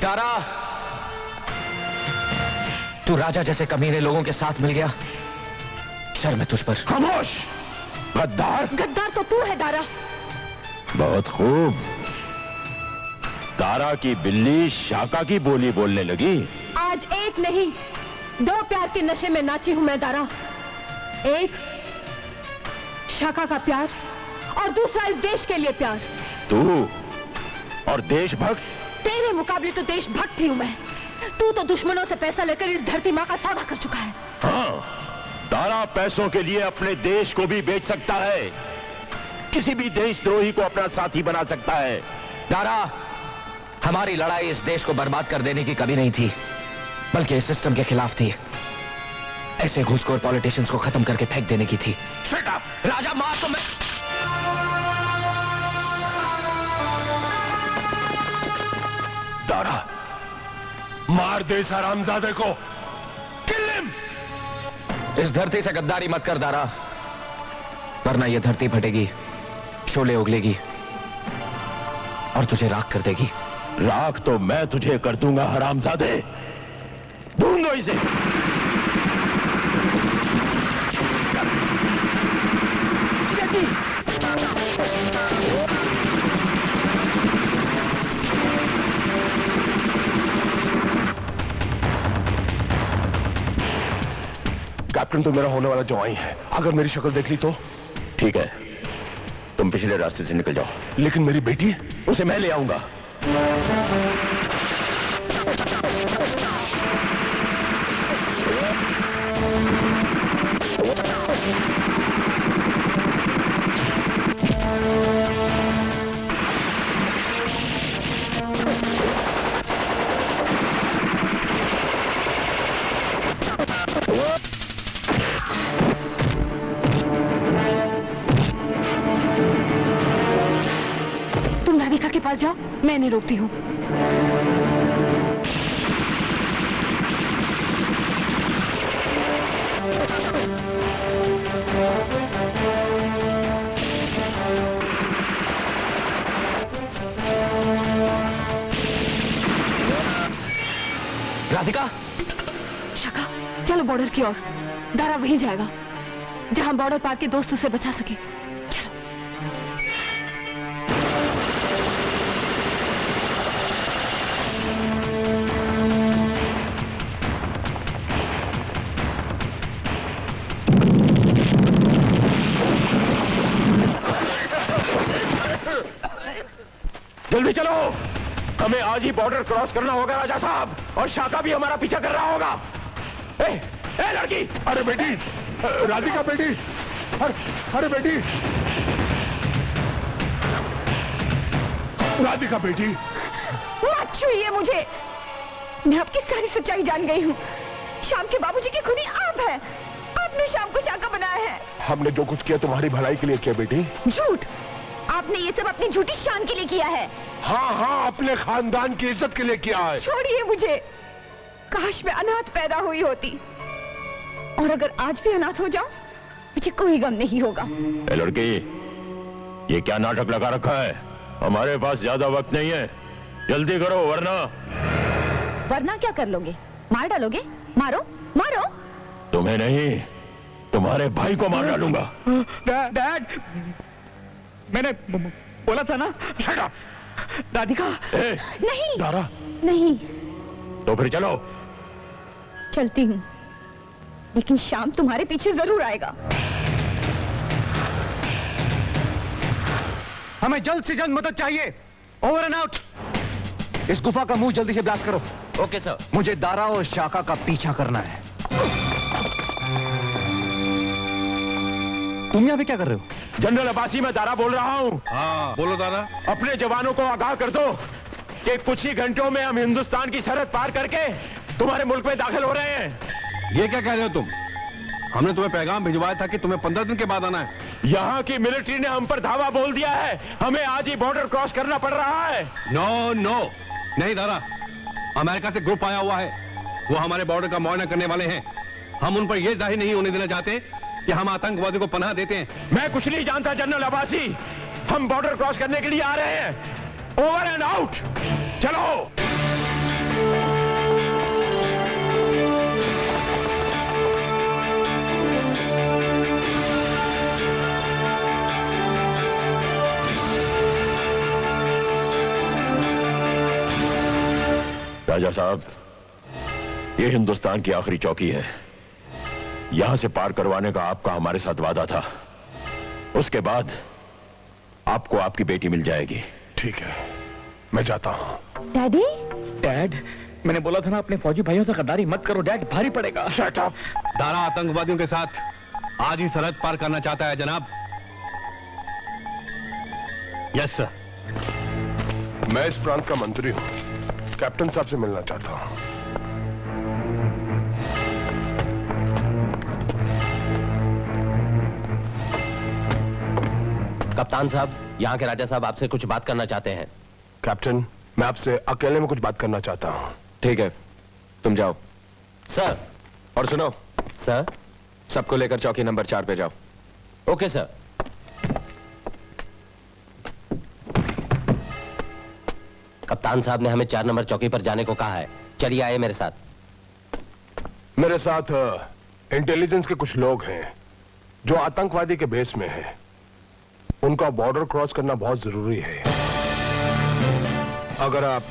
दारा, तू राजा जैसे कमीने लोगों के साथ मिल गया, शर्म है तुझ पर। खामोश गद्दार। गद्दार तो तू है दारा। बहुत खूब। दारा की बिल्ली शाका की बोली बोलने लगी। आज एक नहीं, 2 प्यार के नशे में नाची हूं मैं दारा। एक शाका का प्यार और दूसरा इस देश के लिए प्यार। तू और देशभक्त? तेरे मुकाबले तो देशभक्त ही हूं मैं। तू तो दुश्मनों से पैसा लेकर इस धरती माँ का सौदा कर चुका है। हाँ, दारा पैसों के लिए अपने देश को भी बेच सकता है, किसी भी देशद्रोही को अपना साथी बना सकता है। दारा, हमारी लड़ाई इस देश को बर्बाद कर देने की कभी नहीं थी, बल्कि इस सिस्टम के खिलाफ थी। ऐसे घूसखोर पॉलिटिशियंस को खत्म करके फेंक देने की थी। Shut up! राजा मार तो मैं। दारा, मार दे इस हरामजादे को। Kill him! इस धरती से गद्दारी मत कर दारा, वरना यह धरती फटेगी, शोले उगलेगी और तुझे राख कर देगी। राख तो मैं तुझे कर दूंगा हरामजादे। ढूंढो इसे। कैप्टन तो मेरा होने वाला जवाई है, अगर मेरी शक्ल देख ली तो? ठीक है, तुम पिछले रास्ते से निकल जाओ। लेकिन मेरी बेटी? उसे मैं ले आऊंगा। तुम राधिका के पास जाओ, मैं नहीं रोकती हूँ। राधिका, शाका, चलो बॉर्डर की ओर। दारा वहीं जाएगा जहां बॉर्डर पार के दोस्त उसे बचा सके। चलो। जल्दी चलो, हमें आज ही बॉर्डर क्रॉस करना होगा राजा साहब, और शाका भी हमारा पीछा कर रहा होगा। ए लड़की! अरे बेटी, राधिका बेटी, अरे बेटी, राधिका बेटी। मत छूइए मुझे, मैं आपकी सारी सच्चाई जान गई हूँ। शाम के बाबूजी की खुदी आप है। आपने शाम को शाका बनाया है। हमने जो कुछ किया तुम्हारी भलाई के लिए किया बेटी। झूठ, आपने ये सब अपनी झूठी शान के लिए किया है। हाँ, अपने खानदान की इज्जत के लिए किया है। छोड़िए मुझे, काश मैं अनाथ पैदा हुई होती, और अगर आज भी अनाथ हो जाऊं, मुझे कोई गम नहीं होगा। ए लड़की, ये क्या नाटक लगा रखा है? हमारे पास ज्यादा वक्त नहीं है, जल्दी करो वरना क्या कर लोगे? मार डालोगे? मारो मारो। तुम्हें नहीं, तुम्हारे भाई को मार डालूंगा। डैड, मैंने बोला था ना। Shut up! राधिका। नहीं दारा, नहीं, तो फिर चलो। चलती हूँ, लेकिन शाम तुम्हारे पीछे जरूर आएगा। हमें जल्द से जल्द मदद चाहिए। Over and out. इस गुफा का मुंह जल्दी से ब्लास्ट करो। Okay sir. मुझे दारा और शाका का पीछा करना है। तुम यहाँ पे क्या कर रहे हो? जनरल अब्बासी, मैं दारा बोल रहा हूँ। हाँ, बोलो दारा। अपने जवानों को आगाह कर दो कि कुछ ही घंटों में हम हिंदुस्तान की सरहद पार करके तुम्हारे मुल्क में दाखिल हो रहे हैं। ये क्या कह रहे हो तुम? हमने तुम्हें पैगाम भिजवाया था कि तुम्हें 15 दिन के बाद आना है। यहाँ की मिलिट्री ने हम पर धावा बोल दिया है, हमें आज ही बॉर्डर क्रॉस करना पड़ रहा है। नो, नहीं दारा, अमेरिका से ग्रुप आया हुआ है, वो हमारे बॉर्डर का मुआयना करने वाले हैं। हम उन पर यह जाहिर नहीं होने देना चाहते कि हम आतंकवादी को पनाह देते हैं। मैं कुछ नहीं जानता जनरल अब्बासी, हम बॉर्डर क्रॉस करने के लिए आ रहे हैं। ओवर एंड आउट, चलो। राजा साहब, ये हिंदुस्तान की आखिरी चौकी है। यहां से पार करवाने का आपका हमारे साथ वादा था। उसके बाद आपको आपकी बेटी मिल जाएगी। ठीक है, मैं जाता हूं। डैडी, डैड, मैंने बोला था ना अपने फौजी भाइयों से गद्दारी मत करो डैड, भारी पड़ेगा। Shut up. दारा आतंकवादियों के साथ आज ही सरहद पार करना चाहता है जनाब। Yes sir. मैं इस प्रांत का मंत्री हूं, कैप्टन साहब से मिलना चाहता हूं। कप्तान साहब, यहाँ के राजा साहब आपसे कुछ बात करना चाहते हैं। कैप्टन, मैं आपसे अकेले में कुछ बात करना चाहता हूं। ठीक है, तुम जाओ। सर। और सुनो, सर। सबको लेकर चौकी नंबर 4 पे जाओ। Okay sir. कप्तान साहब ने हमें 4 नंबर चौकी पर जाने को कहा है। चलिए आए मेरे साथ। मेरे साथ इंटेलिजेंस के कुछ लोग हैं जो आतंकवादी के बेस में हैं। उनका बॉर्डर क्रॉस करना बहुत जरूरी है। अगर आप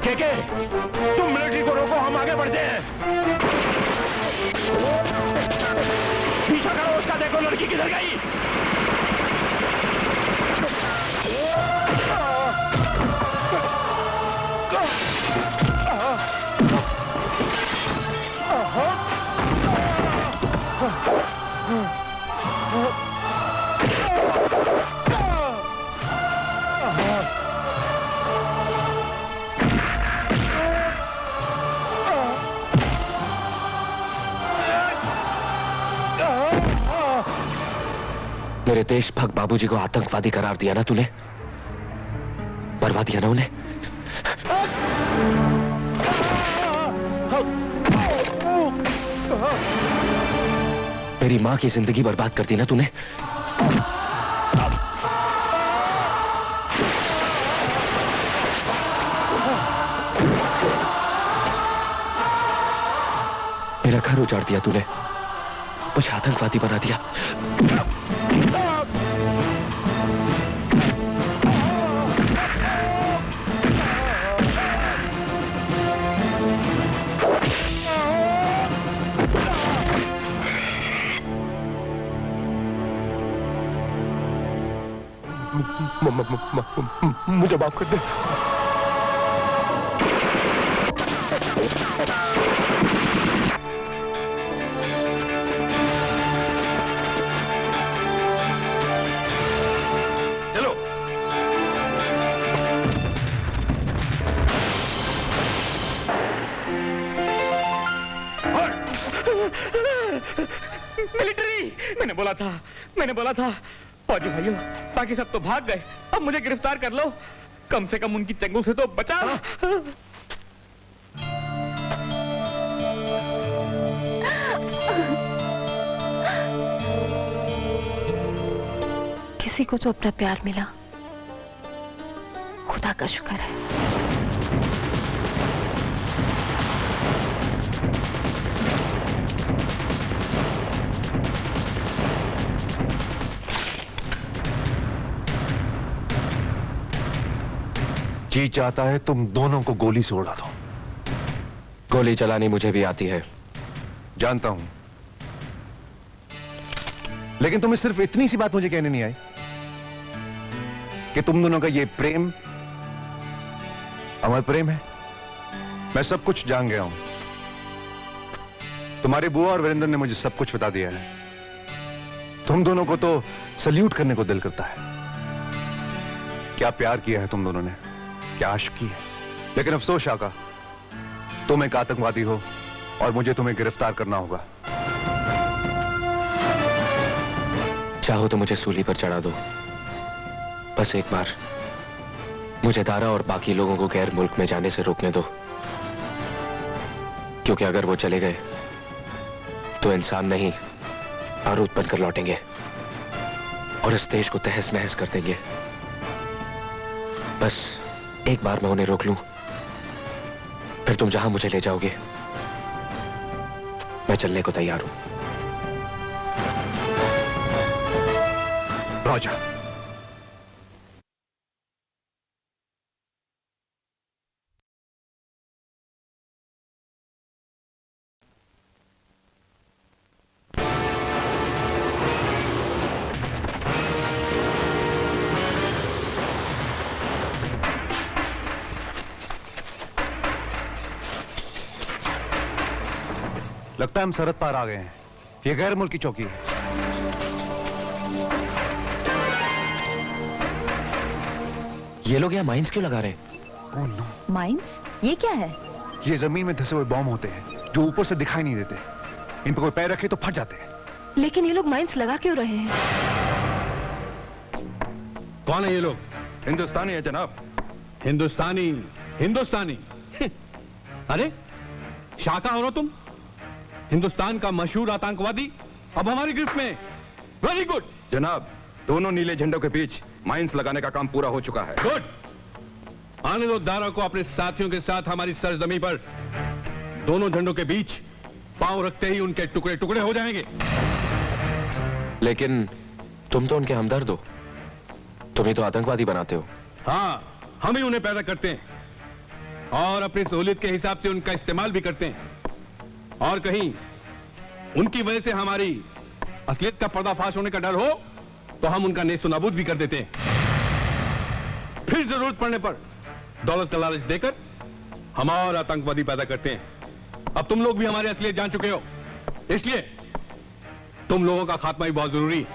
के तुम मिलिट्री को रोको, हम आगे बढ़ते हैं। पीछा करो उसका, देखो लड़की किधर गई। मेरे देशभक्त बाबूजी को आतंकवादी करार दिया ना तूने, बर्बाद दिया ना उन्हें। मेरी मां की जिंदगी बर्बाद कर दी ना तूने। मेरा घर उजाड़ दिया तूने, मुझे आतंकवादी बना दिया। मुझे माफ कर दे। चलो। मिलिट्री, मैंने बोला था फौजी भाइयों, बाकी सब तो भाग गए, अब मुझे गिरफ्तार कर लो, कम से कम उनकी चंगुल से तो बचा। किसी को तो अपना प्यार मिला, खुदा का शुक्र है। जी चाहता है तुम दोनों को गोली से उड़ा दो। गोली चलानी मुझे भी आती है। जानता हूं, लेकिन तुम्हें सिर्फ इतनी सी बात मुझे कहने नहीं आई कि तुम दोनों का ये प्रेम अमर प्रेम है। मैं सब कुछ जान गया हूं। तुम्हारे बुआ और वीरेंद्र ने मुझे सब कुछ बता दिया है। तुम दोनों को तो सल्यूट करने को दिल करता है। क्या प्यार किया है तुम दोनों ने, क्या आशिकी है। लेकिन अफसोस शाका, तुम एक आतंकवादी हो और मुझे तुम्हें गिरफ्तार करना होगा। चाहो तो मुझे सूली पर चढ़ा दो, बस एक बार मुझे दारा और बाकी लोगों को गैर मुल्क में जाने से रोकने दो, क्योंकि अगर वो चले गए तो इंसान नहीं बारूद बनकर लौटेंगे और इस देश को तहस नहस कर देंगे। बस एक बार मैं उन्हें रोक लूं, फिर तुम जहां मुझे ले जाओगे मैं चलने को तैयार हूं। राजा, लगता है हम सरहद पार आ गए हैं। ये गैर मुल्की चौकी है। ये लोग यहाँ माइंस क्यों लगा रहे हैं? Oh no, minus? ये क्या है? ये जमीन में धसे हुए बॉम्ब होते हैं जो ऊपर से दिखाई नहीं देते। इन पर कोई पैर रखे तो फट जाते हैं। लेकिन ये लोग माइंस लगा क्यों रहे हैं? कौन है ये लोग? हिंदुस्तानी है जनाब। हिंदुस्तानी? हिंदुस्तानी? अरे शाका हो ना तुम? हिंदुस्तान का मशहूर आतंकवादी अब हमारी गिरफ्त में। वेरी गुड जनाब, दोनों नीले झंडों के बीच माइंस लगाने का काम पूरा हो चुका है। गुड। आने दो दारा को अपने साथियों के साथ हमारी सरजमी पर। दोनों झंडों के बीच पांव रखते ही उनके टुकड़े टुकड़े हो जाएंगे। लेकिन तुम तो उनके हमदर्द हो, तुम ही तो आतंकवादी बनाते हो। हाँ, हम ही उन्हें पैदा करते हैं और अपनी सहूलियत के हिसाब से उनका इस्तेमाल भी करते हैं। और कहीं उनकी वजह से हमारी असलियत का पर्दाफाश होने का डर हो तो हम उनका नेस्त नाबूद भी कर देते हैं। फिर जरूरत पड़ने पर दौलत का लालच देकर हम और आतंकवादी पैदा करते हैं। अब तुम लोग भी हमारी असलियत जान चुके हो, इसलिए तुम लोगों का खात्मा भी बहुत जरूरी है।